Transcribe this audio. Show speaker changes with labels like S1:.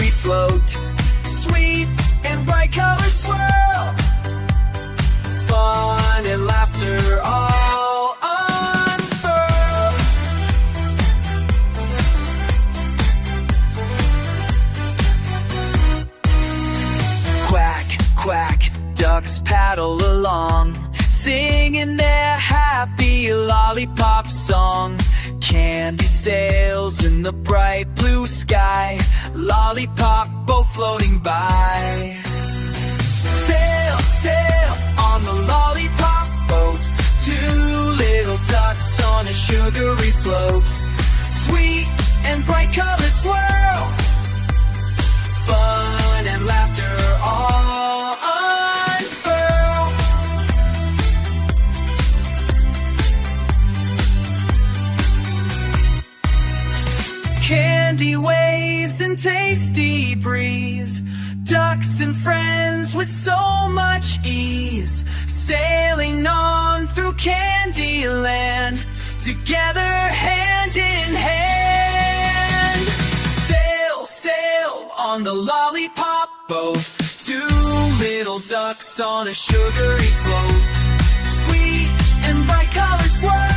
S1: sugary float. Sweet and bright colors swirl. Fun and laughter all unfurl. Quack, quack, ducks paddle along, singing their happy lollipop song. Candy sails in the bright blue sky, lollipop boat floating by. Sail, sail on the lollipop boat, two little ducks on a sugary float. Sweet and bright colors swirl, fun and laughter all unfurl. Candy waves and tasty breeze, ducks and friends with so much ease, sailing on through Candyland, together hand in hand. Sail, sail on the lollipop boat, two little ducks on a sugary float. Sweet and bright colors swirl.